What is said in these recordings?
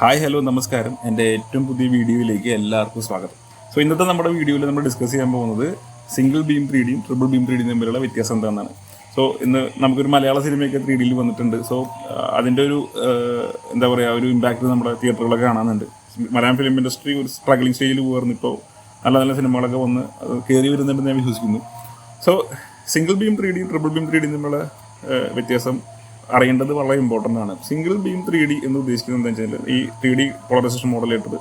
Hi hello നമസ്കാരം. എൻ്റെ ഏറ്റവും പുതിയ വീഡിയോയിലേക്ക് എല്ലാവർക്കും സ്വാഗതം. ഇന്നത്തെ നമ്മുടെ വീഡിയോയിൽ നമ്മൾ ഡിസ്കസ് ചെയ്യാൻ പോകുന്നത് സിംഗിൾ ബീം 3Dയും ട്രിപ്പിൾ ബീം 3Dയും തമ്മിലുള്ള വ്യത്യാസം എന്താണെന്നാണ്. ഇന്ന് നമുക്കൊരു മലയാള സിനിമയൊക്കെ 3Dയിൽ വന്നിട്ടുണ്ട്. അതിൻ്റെ ഒരു എന്താ പറയുക, ഒരു ഇമ്പാക്റ്റ് നമ്മുടെ തിയേറ്ററുകളൊക്കെ കാണാനുണ്ട്. മലയാളം ഫിലിം ഇൻഡസ്ട്രി ഒരു സ്ട്രഗ്ലിംഗ് സ്റ്റേജിൽ പോകാറുണ്ട്. ഇപ്പോൾ നല്ല നല്ല സിനിമകളൊക്കെ വന്ന് കയറി വരുന്നുണ്ടെന്ന് ഞാൻ വിശ്വസിക്കുന്നു. സിംഗിൾ ബീം 3Dയും ട്രിപ്പിൾ ബീം 3Dയും തമ്മിലുള്ള വ്യത്യാസം അറിയേണ്ടത് വളരെ ഇമ്പോർട്ടൻ്റ് ആണ്. സിംഗിൾ ബീം 3D എന്ന് ഉദ്ദേശിക്കുന്നത് എന്താ വെച്ചാൽ, ഈ 3D പോളറൈസേഷൻ മോഡൽ ഇട്ടത്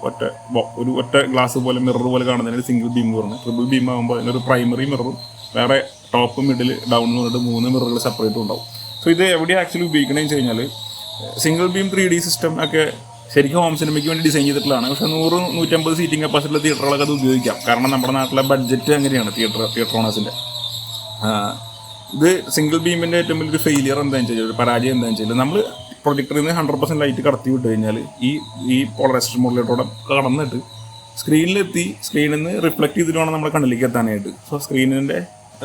ഒറ്റ ഗ്ലാസ് പോലെ മിറർ പോലെ കാണുന്നതിന് സിംഗിൾ ബീം എന്ന് പറഞ്ഞാൽ, ട്രിപ്പിൾ ബീം ആകുമ്പോൾ അതിനൊരു പ്രൈമറി മിററും വേറെ ടോപ്പ് മിഡിൽ ഡൗൺ എന്ന് പറഞ്ഞിട്ട് 3 മിററുകൾ സെപ്പറേറ്റ് ഉണ്ടാവും. ഇത് എവിടെയാണ് ആക്ച്വലി ഉപയോഗിക്കണമെന്ന് വെച്ച് കഴിഞ്ഞാൽ, സിംഗിൾ ബീം 3D സിസ്റ്റം ഒക്കെ ശരിക്കും ഹോം സിനിമയ്ക്ക് വേണ്ടി ഡിസൈൻ ചെയ്തിട്ടുള്ളതാണ്. പക്ഷേ 100-150 സീറ്റിംഗ് കപ്പാസിറ്റിയുള്ള തിയേറ്ററുകളൊക്കെ അത് ഉപയോഗിക്കാം. കാരണം നമ്മുടെ നാട്ടിലെ ബഡ്ജറ്റ് അങ്ങനെയാണ് തിയേറ്റർ ഓണേഴ്സിൻ്റെ. ഇത് സിംഗിൾ ബീമിൻ്റെ ഏറ്റവും വലിയൊരു ഫെയിലിയർ എന്താണെന്ന് വെച്ചാൽ, ഒരു പരാജയം എന്താണെന്ന് വെച്ചാൽ, നമ്മൾ പ്രൊജക്ടറിൽ നിന്ന് 100% ലൈറ്റ് കടത്തി വിട്ട് കഴിഞ്ഞാൽ ഈ പോളറൈസേഷൻ മോഡലിലൂടെ കടന്നിട്ട് സ്ക്രീനിലെത്തി സ്ക്രീനിൽ നിന്ന് റിഫ്ലക്ട് ചെയ്തിട്ട് വേണം നമ്മുടെ കണ്ണിലേക്ക് എത്താനായിട്ട്. സ്ക്രീനിൻ്റെ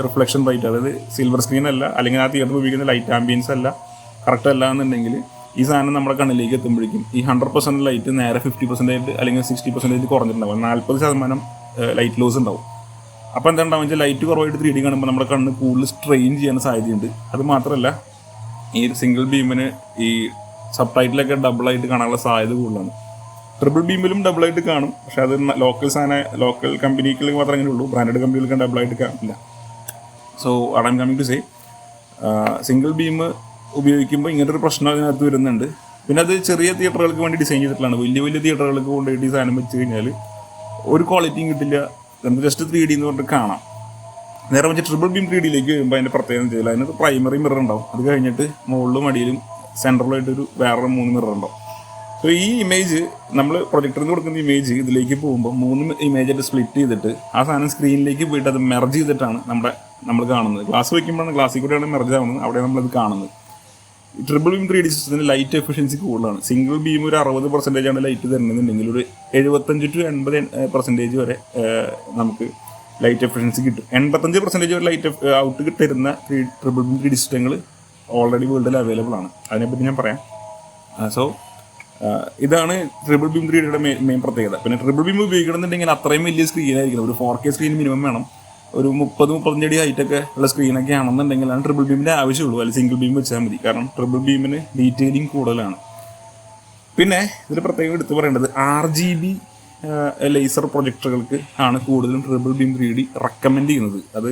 റിഫ്ലക്ഷൻ റേറ്റ്, അതായത് സിൽവർ സ്ക്രീൻ അല്ല, അല്ലെങ്കിൽ ആ തിയേറ്ററിൽ ഉപയോഗിക്കുന്ന ലൈറ്റ് ആംബിയൻസ് അല്ല, കറക്റ്റ് അല്ല എന്നുണ്ടെങ്കിൽ ഈ സാധനം നമ്മുടെ കണ്ണിലേക്ക് എത്തുമ്പോഴേക്കും ഈ 100% ലൈറ്റ് നേരെ 50% അല്ലെങ്കിൽ 60% കുറഞ്ഞിട്ടുണ്ടാവും. 40% ലൈറ്റ് ലോസ് ഉണ്ടാവും. അപ്പോൾ എന്താ ഉണ്ടാവും വെച്ചാൽ, ലൈറ്റ് കുറവായിട്ട് 3D കാണുമ്പോൾ നമ്മുടെ കണ്ണ് കൂടുതൽ സ്ട്രെയിൻ ചെയ്യാൻ സാധ്യതയുണ്ട്. അത് മാത്രമല്ല, ഈ സിംഗിൾ ബീമിന് ഈ സബ് ടൈറ്റിലൊക്കെ ഡബിളായിട്ട് കാണാനുള്ള സാധ്യത കൂടുതലാണ്. ട്രിപ്പിൾ ബീമിലും ഡബിളായിട്ട് കാണും, പക്ഷേ അത് ലോക്കൽ കമ്പനികൾക്ക് മാത്രമേ അങ്ങനെ ഉള്ളൂ. ബ്രാൻഡഡ് കമ്പനികൾക്ക് ഡബിളായിട്ട് കാണില്ല. I am coming to say, single beam ഉപയോഗിക്കുമ്പോൾ ഇങ്ങനത്തെ ഒരു പ്രശ്നം അതിനകത്ത് വരുന്നുണ്ട്. പിന്നെ അത് ചെറിയ തിയേറ്ററുകൾക്ക് വേണ്ടി ഡിസൈൻ ചെയ്തിട്ടുള്ളതാണ്. വലിയ തിയേറ്ററുകൾക്ക് കൊണ്ടുപോയിട്ട് ഈ സാധനം വെച്ച് കഴിഞ്ഞാൽ ഒരു ക്വാളിറ്റിയും കിട്ടില്ല. നമുക്ക് ജസ്റ്റ് 3D എന്ന് പറഞ്ഞിട്ട് കാണാം. നേരെ വെച്ച് ട്രിപ്പിൾ ബീം 3Dയിലേക്ക് വരുമ്പോൾ അതിൻ്റെ പ്രത്യേകം ചെയ്യില്ല. അതിനകത്ത് പ്രൈമറി മിറർ ഉണ്ടാവും. അത് കഴിഞ്ഞിട്ട് മുകളിലും അടിയിലും സെൻട്രലായിട്ടൊരു വേറെ 3 മിറർ ഉണ്ടാവും. ഈ ഇമേജ് നമ്മൾ പ്രൊജക്ടറിൽ നിന്ന് കൊടുക്കുന്ന ഇമേജ് ഇതിലേക്ക് പോകുമ്പോൾ 3 ഇമേജായിട്ട് സ്പ്ലിറ്റ് ചെയ്തിട്ട് ആ സാധനം സ്ക്രീനിലേക്ക് പോയിട്ട് അത് മെർജ് ചെയ്തിട്ടാണ് നമ്മൾ കാണുന്നത്. ഗ്ലാസ് വയ്ക്കുമ്പോഴാണ്, ഗ്ലാസ്സിൽ കൂടെയാണ് മെർജ് ആവുന്നത്, അവിടെയാണ് നമ്മളത് കാണുന്നത്. ഈ ട്രിപ്പിൾ ബീം 3D സിസ്റ്റത്തിന് ലൈറ്റ് എഫിഷ്യൻസി കൂടുതലാണ്. സിംഗിൾ ബീം ഒരു 60% ലൈറ്റ് തരുന്നുണ്ടെങ്കിൽ ഒരു 75-80% വരെ നമുക്ക് ലൈറ്റ് എഫിഷ്യൻസി കിട്ടും. 85% വരെ ലൈറ്റ് ഔട്ട് തരുന്ന ട്രിപ്പിൾ ബീം 3D സിസ്റ്റങ്ങൾ ഓൾറെഡി വേൾഡിൽ അവൈലബിൾ ആണ്. അതിനെപ്പറ്റി ഞാൻ പറയാം. ഇതാണ് ട്രിപ്പിൾ ബീം 3Dയുടെ മെയിൻ പ്രത്യേകത. പിന്നെ ട്രിപ്പിൾ ബീം ഉപയോഗിക്കണമെന്നുണ്ടെങ്കിൽ അത്രയും വലിയ സ്ക്രീനായിരിക്കണം. ഒരു 4K സ്ക്രീൻ മിനിമം വേണം. ഒരു 30-35 അടി ഹൈറ്റൊക്കെ ഉള്ള സ്ക്രീനൊക്കെ ആണെന്നുണ്ടെങ്കിലാണ് ട്രിപ്പിൾ ബീമിൻ്റെ ആവശ്യമുള്ളൂ. അല്ലെങ്കിൽ സിംഗിൾ ബീം വെച്ചാൽ മതി. കാരണം ട്രിപ്പിൾ ബീമിന് ഡീറ്റെയിലിംഗ് കൂടുതലാണ്. പിന്നെ ഇതിൽ പ്രത്യേകം എടുത്ത് പറയേണ്ടത്, RGB ലേസർ പ്രൊജക്ടറുകൾക്ക് ആണ് കൂടുതലും ട്രിപ്പിൾ ബീം 3D റെക്കമെൻഡ് ചെയ്യുന്നത്. അത്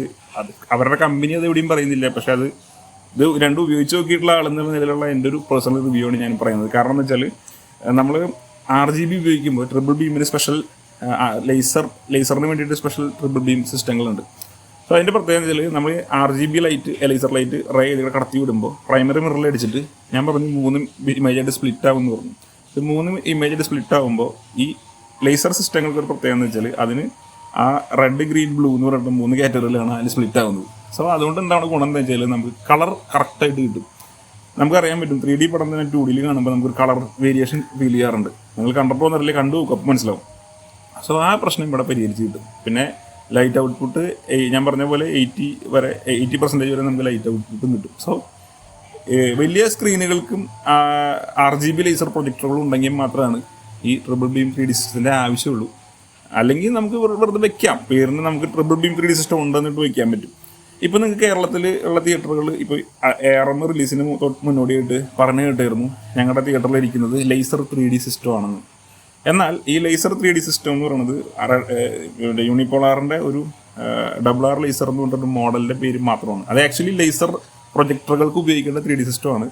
അവരുടെ കമ്പനി അത് എവിടെയും പറയുന്നില്ല. പക്ഷേ ഇത് രണ്ടും ഉപയോഗിച്ച് നോക്കിയിട്ടുള്ള ആളെന്നുള്ള നിലയിലുള്ള എൻ്റെ ഒരു പേഴ്സണൽ റിവ്യൂ ആണ് ഞാൻ പറയുന്നത്. കാരണം എന്ന് വെച്ചാൽ, നമ്മൾ RGB ഉപയോഗിക്കുമ്പോൾ ട്രിപ്പിൾ ബീമിന് സ്പെഷ്യൽ ലേസറിന് വേണ്ടിയിട്ട് സ്പെഷ്യൽ ട്രിപ്പിൾ ബീം സിസ്റ്റങ്ങളുണ്ട്. അതിൻ്റെ പ്രത്യേകത വെച്ചാൽ, നമ്മൾ RGB light, laser light ray ഇതിലൂടെ കടത്തി വിടുമ്പോൾ പ്രൈമറി മിററിൽ അടിച്ചിട്ട് ഞാൻ പറഞ്ഞു 3 ഇമേജായിട്ട് സ്പ്ലിറ്റ് ആകുമെന്ന് പറഞ്ഞു. 3 ഇമേജായിട്ട് സ്പ്ലിറ്റ് ആകുമ്പോൾ ഈ ലേസർ സിസ്റ്റങ്ങൾക്ക് ഒരു പ്രത്യേകത എന്ന് വെച്ചാൽ, അതിന് ആ റെഡ്, ഗ്രീൻ, ബ്ലൂ എന്ന് പറഞ്ഞിട്ട് 3 കാറ്റഗറിയിലാണ് അതിന് സ്പ്ലിറ്റ് ആകുന്നത്. അതുകൊണ്ട് എന്താണ് ഗുണം എന്ന് വെച്ചാൽ, നമുക്ക് കളർ കറക്റ്റായിട്ട് കിട്ടും. നമുക്കറിയാൻ പറ്റും 3D പടം തന്നെ 2Dയിൽ കാണുമ്പോൾ നമുക്കൊരു കളർ വേരിയേഷൻ ഫീൽ ചെയ്യാറുണ്ട്. നിങ്ങൾ കണ്ടപ്പോൾ എന്നറിയില്ല, കണ്ടു നോക്കും, അപ്പോൾ മനസ്സിലാവും. ആ പ്രശ്നം ഇവിടെ പരിഹരിച്ച് കിട്ടും. പിന്നെ ലൈറ്റ് ഔട്ട്പുട്ട് ഞാൻ പറഞ്ഞ പോലെ 80% വരെ നമുക്ക് ലൈറ്റ് ഔട്ട്പുട്ടും കിട്ടും. വലിയ സ്ക്രീനുകൾക്കും RGB ലേസർ പ്രൊജക്ടറുകളും ഉണ്ടെങ്കിൽ മാത്രമാണ് ഈ ട്രിപ്പിൾ ബീം 3D സിസ്റ്റത്തിൻ്റെ ആവശ്യമുള്ളൂ. അല്ലെങ്കിൽ നമുക്ക് വെറുതെ വെക്കാം, പേരിന് നമുക്ക് ട്രിപ്പിൾ ബീം 3D സിസ്റ്റം ഉണ്ടെന്നിട്ട് വയ്ക്കാൻ പറ്റും. ഇപ്പോൾ നിങ്ങൾക്ക് കേരളത്തിൽ ഉള്ള തിയേറ്ററുകൾ, ഇപ്പോൾ ARM റിലീസിന് മുന്നോടിയായിട്ട് പറഞ്ഞു കേട്ടായിരുന്നു ഞങ്ങളുടെ തിയേറ്ററിൽ ഇരിക്കുന്നത് ലേസർ 3D സിസ്റ്റം ആണെന്ന്. എന്നാൽ ഈ ലേസർ 3D സിസ്റ്റം എന്ന് പറയുന്നത് യൂണിപോളാറിൻ്റെ ഒരു RR ലേസർ എന്ന് പറഞ്ഞൊരു മോഡലിൻ്റെ പേര് മാത്രമാണ്. അത് ആക്ച്വലി ലേസർ പ്രൊജക്ടറുകൾക്ക് ഉപയോഗിക്കേണ്ട 3D സിസ്റ്റമാണ്.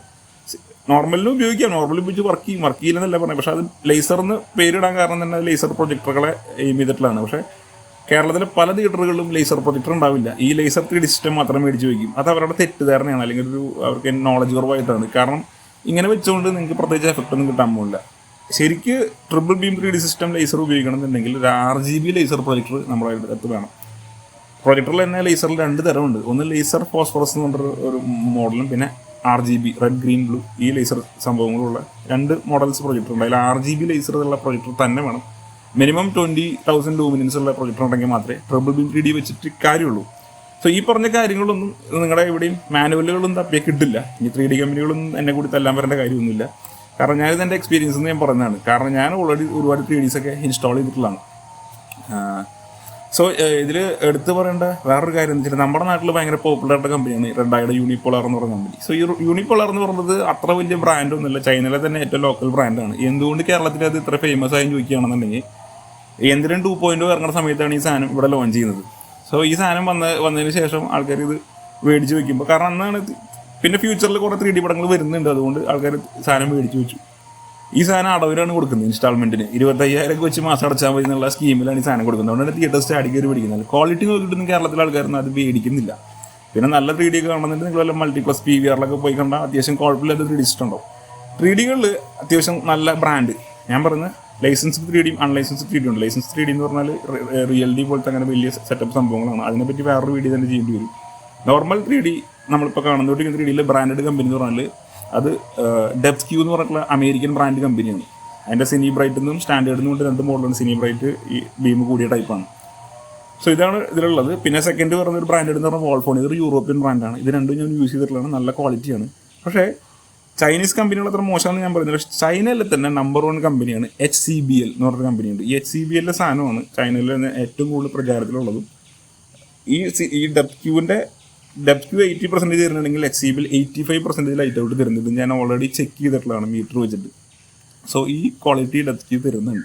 നോർമലിനും ഉപയോഗിക്കാം, നോർമലി ഉപയോഗിച്ച് വർക്ക് ചെയ്യില്ലെന്നല്ല പറഞ്ഞത്. പക്ഷേ അത് ലേസറിന് പേരിടാൻ കാരണം തന്നെ ലേസർ പ്രൊജക്ടറുകളെ എയിം ചെയ്തിട്ടുള്ളതാണ്. പക്ഷേ കേരളത്തിലെ പല തിയേറ്ററുകളിലും ലേസർ പ്രൊജക്ടർ ഉണ്ടാവില്ല. ഈ ലേസർ 3D സിസ്റ്റം മാത്രം മേടിച്ച് വയ്ക്കും. അത് അവരുടെ തെറ്റിദ്ധാരണയാണ്, അല്ലെങ്കിൽ അവർക്ക് നോളജ് കുറവായിട്ടാണ്. കാരണം ഇങ്ങനെ വെച്ചുകൊണ്ട് നിങ്ങൾക്ക് പ്രത്യേകിച്ച് എഫക്റ്റ് ഒന്നും കിട്ടാൻ പോകില്ല. ശരിക്ക് triple beam 3D system laser ഉപയോഗിക്കണമെന്നുണ്ടെങ്കിൽ ഒരു RGB ലേസർ പ്രൊജക്ടർ നമ്മുടെ അടുത്ത് വേണം. പ്രൊജക്ടറിൽ തന്നെ ലേസറിൽ 2 തരമുണ്ട്. ഒന്ന് ലേസർ ഫോസ്ഫറസ് എന്ന് പറഞ്ഞൊരു മോഡലും, പിന്നെ RGB റെഡ്, ഗ്രീൻ, ബ്ലൂ ഈ ലേസർ സംഭവങ്ങളുള്ള 2 മോഡൽസ് പ്രൊജക്ടർ ഉണ്ട്. അതിൽ RGB ലേസർ ഉള്ള പ്രൊജക്ടർ തന്നെ വേണം. മിനിമം 20,000 ലൂമിനൻസ് ഉള്ള പ്രൊജക്ടർ ഉണ്ടെങ്കിൽ മാത്രമേ ട്രിപ്പിൾ ബീം 3D വെച്ചിട്ട് കാര്യമുള്ളൂ. ഈ പറഞ്ഞ കാര്യങ്ങളൊന്നും നിങ്ങളുടെ എവിടെയും മാനുവലുകളൊന്നും തപ്പിയാൽ കിട്ടില്ല. ഈ 3D കമ്പനികളൊന്നും എന്നെ കൂടി തല്ലാൻ വരേണ്ട കാര്യമൊന്നുമില്ല. കാരണം ഞാനിത് എൻ്റെ എക്സ്പീരിയൻസ് എന്ന് ഞാൻ പറഞ്ഞതാണ്. കാരണം ഞാൻ ഓൾറെഡി ഒരുപാട് 3Ds ഒക്കെ ഇൻസ്റ്റാൾ ചെയ്തിട്ടുള്ളതാണ്. സോ ഇതിൽ എടുത്തു പറയേണ്ട വേറൊരു കാര്യം എന്ന് വെച്ചാൽ നമ്മുടെ നാട്ടിൽ ഭയങ്കര പോപ്പുലർ ആയിട്ടുള്ള കമ്പനിയാണ് റെഡായുടെ യൂണിപോളാർ എന്ന് പറയുന്ന കമ്പനി. സോ ഈ യൂണിപോളാർ എന്ന് പറയുന്നത് അത്ര വലിയ ബ്രാൻഡൊന്നുമില്ല, ചൈനയിലെ തന്നെ ഏറ്റവും ലോക്കൽ ബ്രാൻഡാണ്. എന്തുകൊണ്ട് കേരളത്തിൽ അത് ഇത്ര ഫേമസ് ആയി ചോദിക്കുകയാണെന്നുണ്ടെങ്കിൽ എന്തിനും 2.0 ഇറങ്ങുന്ന സമയത്താണ് ഈ സാധനം ഇവിടെ ലോഞ്ച് ചെയ്യുന്നത്. സോ ഈ സാധനം വന്നതിന് ശേഷം ആൾക്കാർ ഇത് മേടിച്ച് വയ്ക്കുമ്പോൾ, കാരണം അന്നാണ് പിന്നെ ഫ്യൂച്ചറിൽ കുറേ 3D പടങ്ങൾ വരുന്നുണ്ട്, അതുകൊണ്ട് ആൾക്കാർ സാധനം മേടിച്ച് വെച്ചു. ഈ സാധനം അടവിലാണ് കൊടുക്കുന്നത്, ഇൻസ്റ്റാൾമെൻറ്റിന് 25,000 വെച്ച് മാസം അടച്ചാൽ മതി എന്നുള്ള സ്കീമിലാണ് ഈ സാധനം കൊടുക്കുന്നത്. അതുകൊണ്ടാണ് തിയേറ്റർ സ്റ്റാഡിൽ കയറി മേടിക്കുന്നത്. ക്വാളിറ്റി നോക്കിയിട്ടൊന്നും കേരളത്തിലെ ആൾക്കാരൊന്നും അത് മേടിക്കുന്നില്ല. പിന്നെ നല്ല 3D ഒക്കെ കാണുന്നുണ്ട്, നിങ്ങൾ വല്ല മൾട്ടിപ്ലസ് PVR ഒക്കെ പോയി കണ്ടാൽ അത്യാവശ്യം കുഴപ്പമില്ലാത്ത 3D ഇഷ്ടമുണ്ടാവും. 3Dകളിൽ അത്യാവശ്യം നല്ല ബ്രാൻഡ്, ഞാൻ പറയുന്നത് ലൈസൻസ്ഡ് 3D അൺലൈസൻസ്ഡ് 3D ഉണ്ട്. ലൈസൻസ് 3D എന്ന് പറഞ്ഞാൽ റിയൽഡി പോലത്തെ അങ്ങനെ വലിയ സെറ്റപ്പ് സംഭവങ്ങളാണ്. അതിനെപ്പറ്റി വേറൊരു വീഡിയോ തന്നെ ചെയ്യേണ്ടി വരും. നോർമൽ 3D നമ്മളിപ്പോൾ കാണുന്നോട്ടിരിക്കുന്ന 3Dയിലെ ബ്രാൻഡഡ് കമ്പനി എന്ന് പറഞ്ഞാൽ അത് ഡെപ്സ്ക്യൂ എന്ന് പറഞ്ഞിട്ടുള്ള അമേരിക്കൻ ബ്രാൻഡ് കമ്പനിയാണ്. അതിൻ്റെ സിനി ബ്രൈറ്റ് നിന്നും സ്റ്റാൻഡേർഡ് എന്നും കൊണ്ട് 2 മോഡലാണ്. സിനി ബ്രൈറ്റ് ഈ ബീം കൂടിയ ടൈപ്പാണ്. സോ ഇതാണ് ഇതിലുള്ളത്. പിന്നെ സെക്കൻഡ് പറഞ്ഞ ഒരു ബ്രാൻഡ് എന്ന് പറഞ്ഞാൽ വോൾഫോൺ. ഇതൊരു യൂറോപ്യൻ ബ്രാൻഡാണ്. ഇത് രണ്ടും ഞാൻ യൂസ് ചെയ്തിട്ടുള്ളതാണ്, നല്ല ക്വാളിറ്റിയാണ്. പക്ഷേ ചൈനീസ് കമ്പനികൾ അത്ര മോശമാണെന്ന് ഞാൻ പറയുന്നത്. പക്ഷേ ചൈനയിലെ തന്നെ നമ്പർ 1 കമ്പനിയാണ് HCBL എന്ന് പറഞ്ഞൊരു കമ്പനിയുണ്ട്. ഈ HCBL സാധനമാണ് ചൈനയിൽ തന്നെ ഏറ്റവും കൂടുതൽ പ്രചാരത്തിലുള്ളതും. ഈ ഡെപ്ക്യൂ 80% തരുന്നുണ്ടെങ്കിൽ HCBL 85% ലൈറ്റ് ഔട്ട് തരുന്നുണ്ട്. ഞാൻ ഓൾറെഡി ചെക്ക് ചെയ്തിട്ടുള്ളതാണ് മീറ്റർ വെച്ചിട്ട്. സോ ഈ ക്വാളിറ്റി ഡെപ്ക്യൂ തരുന്നുണ്ട്,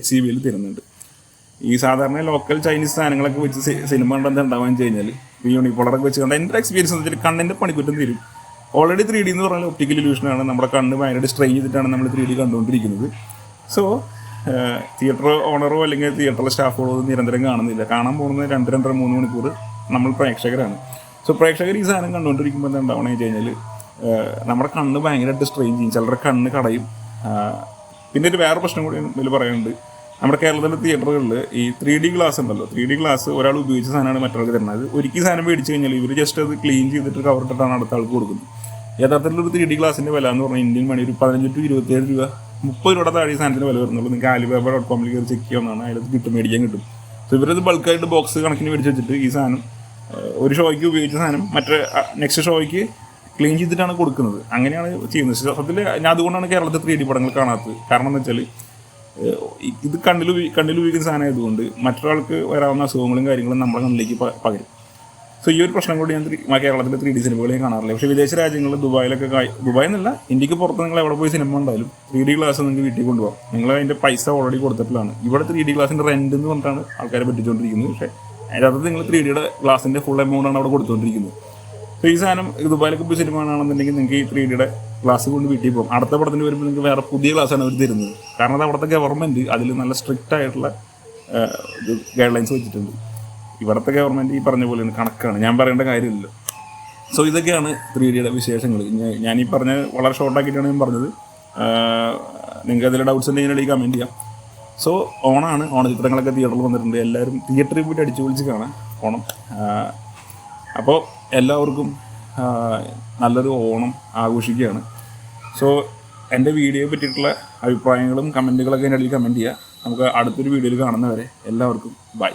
HCBL തരുന്നുണ്ട്. ഈ സാധാരണ ലോക്കൽ ചൈനീസ് സാധനങ്ങളൊക്കെ വെച്ച് സിനിമ കണ്ടെന്ന് ഉണ്ടാവാൻ കഴിഞ്ഞാൽ ഈ യൂണിപോളറൊക്കെ വെച്ച് കണ്ടാൽ എൻ്റെ എക്സ്പീരിയൻസ് എന്ന് വെച്ചാൽ കണ്ണിൻ്റെ പണിക്കുറ്റം തരും. ഓൾറെഡി 3D എന്ന് പറഞ്ഞാൽ ഒപ്റ്റിക്കൽ ഇല്യൂഷനാണ്. നമ്മുടെ കണ്ണ് ഭയങ്കര സ്ട്രെയിൻ ചെയ്തിട്ടാണ് നമ്മൾ 3D കണ്ടുകൊണ്ടിരിക്കുന്നത്. സോ തിയേറ്റർ ഓണറോ അല്ലെങ്കിൽ തിയേറ്ററിലെ സ്റ്റാഫുകളോ നിരന്തരം കാണുന്നില്ല. കാണാൻ പോകുന്നത് 2-2.5-3 മണിക്കൂർ നമ്മൾ പ്രേക്ഷകരാണ്. സോ പ്രേക്ഷകർ ഈ സാധനം കണ്ടുകൊണ്ടിരിക്കുമ്പോൾ എന്താ ഉണ്ടാവണമെന്ന് വെച്ച് കഴിഞ്ഞാൽ നമ്മുടെ കണ്ണ് ഭയങ്കരമായിട്ട് സ്ട്രെയിൻ ചെയ്യും, ചിലരുടെ കണ്ണ് കടയും. പിന്നെ ഒരു വേറെ പ്രശ്നം കൂടി ഇതിൽ പറയാനുണ്ട്. നമ്മുടെ കേരളത്തിലെ തിയേറ്ററുകളിൽ ഈ 3D ഗ്ലാസ് ഉണ്ടല്ലോ, 3D ഗ്ലാസ് ഒരാൾ ഉപയോഗിച്ച സാധനമാണ് മറ്റൊരാൾക്ക് തരുന്നത്. ഒരിക്കൽ സാധനം മേടിച്ച് കഴിഞ്ഞാൽ ഇവർ ജസ്റ്റ് അത് ക്ലീൻ ചെയ്തിട്ട് കവറിട്ടിട്ടാണ് അടുത്ത ആൾക്ക് കൊടുക്കുന്നത്. യഥാർത്ഥത്തിലൊരു 3D ഗ്ലാസിൻ്റെ വില എന്ന് പറഞ്ഞാൽ ഇന്ത്യൻ മണി ഒരു 15 to 27 രൂപ, 30 രൂപയുടെ താഴെ സാധനത്തിന് വില വരുന്നുള്ളൂ. നിങ്ങൾക്ക് alibaba.com കയറി ചെക്ക് ചെയ്യാവുന്നതാണ്, അതിലത് കിട്ടും, മേടിക്കാൻ കിട്ടും. സോ ഇവരത് ബൾക്കായിട്ട് ബോക്സ് കണക്കിന് മേടിച്ച് വെച്ചിട്ട് ഈ സാധനം ഒരു ഷോയ്ക്ക് ഉപയോഗിച്ച സാധനം മറ്റേ നെക്സ്റ്റ് ഷോയ്ക്ക് ക്ലീൻ ചെയ്തിട്ടാണ് കൊടുക്കുന്നത്. അങ്ങനെയാണ് ചെയ്യുന്നത്. സത്യത്തിൽ ഞാൻ അതുകൊണ്ടാണ് കേരളത്തിൽ 3D പടങ്ങൾ കാണാത്തത്. കാരണം എന്ന് വെച്ചാൽ ഇത് കണ്ണിൽ ഉപയോഗിക്കുന്ന സാധനം ആയതുകൊണ്ട് മറ്റൊരാൾക്ക് വരാവുന്ന അസുഖങ്ങളും കാര്യങ്ങളും നമ്മുടെ കണ്ണിലേക്ക് പകരും. സോ ഈ ഒരു പ്രശ്നം കൂടി ഞാൻ കേരളത്തിലെ 3D സിനിമകളെയും കാണാറില്ല. പക്ഷേ വിദേശ രാജ്യങ്ങളിൽ ദുബായിലൊക്കെ, ദുബായ് എന്നല്ല, ഇന്ത്യക്ക് പുറത്ത് നിങ്ങൾ എവിടെ പോയി സിനിമ ഉണ്ടായാലും 3D ഗ്ലാസ് നിങ്ങൾക്ക് വീട്ടിൽ കൊണ്ടുപോകാം. നിങ്ങൾ അതിൻ്റെ പൈസ ഓൾറെഡി കൊടുത്തിട്ടുള്ളതാണ്. ഇവിടെ 3D ഗ്ലാസിൻ്റെ റെൻറ്റ് എന്ന് പറഞ്ഞിട്ടാണ് ആൾക്കാരെ പറ്റിച്ചുകൊണ്ടിരിക്കുന്നത്. പക്ഷേ അതിനകത്ത് നിങ്ങൾ 3Dയുടെ ഗ്ലാസിൻ്റെ ഫുൾ എമൗണ്ടാണ് അവിടെ കൊടുത്തുകൊണ്ടിരിക്കുന്നത്. സോ ഈ സാധനം ദുബായിലൊക്കെ പോയി സിനിമ കാണുന്നുണ്ടെങ്കിൽ നിങ്ങൾക്ക് ഈ 3Dയുടെ ഗ്ലാസ് കൊണ്ട് വീട്ടിൽ പോകും. അടുത്ത പടത്തിന് വരുമ്പോൾ നിങ്ങൾക്ക് വേറെ പുതിയ ഗ്ലാസ്സാണ് അവർ തരുന്നത്. കാരണം അത് അവിടുത്തെ ഗവൺമെൻറ് അതിൽ നല്ല സ്ട്രിക്റ്റ് ആയിട്ടുള്ള ഗൈഡ് ലൈൻസ് വെച്ചിട്ടുണ്ട്. ഇവിടുത്തെ ഗവൺമെൻറ് ഈ പറഞ്ഞ പോലെയാണ്, കണക്കാണ്, ഞാൻ പറയേണ്ട കാര്യമില്ലല്ലോ. സോ ഇതൊക്കെയാണ് 3Dയുടെ വിശേഷങ്ങൾ. ഞാൻ ഈ പറഞ്ഞ വളരെ ഷോർട്ടാക്കിയിട്ടാണ് ഞാൻ പറഞ്ഞത്. നിങ്ങൾക്ക് അതിൽ ഡൗട്ട്സ് ഉണ്ടെങ്കിൽ കമൻറ്റ് ചെയ്യാം. സോ ഓണാണ്, ഓണചിത്രങ്ങളൊക്കെ തിയേറ്ററിൽ വന്നിട്ടുണ്ട്. എല്ലാവരും തിയേറ്ററിൽ പോയിട്ട് അടിച്ചു പൊളിച്ച് കാണാം ഓണം. അപ്പോൾ എല്ലാവർക്കും നല്ലൊരു ഓണം ആഘോഷിക്കുകയാണ്. സോ എൻ്റെ വീഡിയോയെ പറ്റിയിട്ടുള്ള അഭിപ്രായങ്ങളും കമൻറ്റുകളൊക്കെ എൻ്റെ ഇടയിൽ കമൻറ്റ് ചെയ്യുക. നമുക്ക് അടുത്തൊരു വീഡിയോയിൽ കാണുന്നവരെ എല്ലാവർക്കും ബൈ.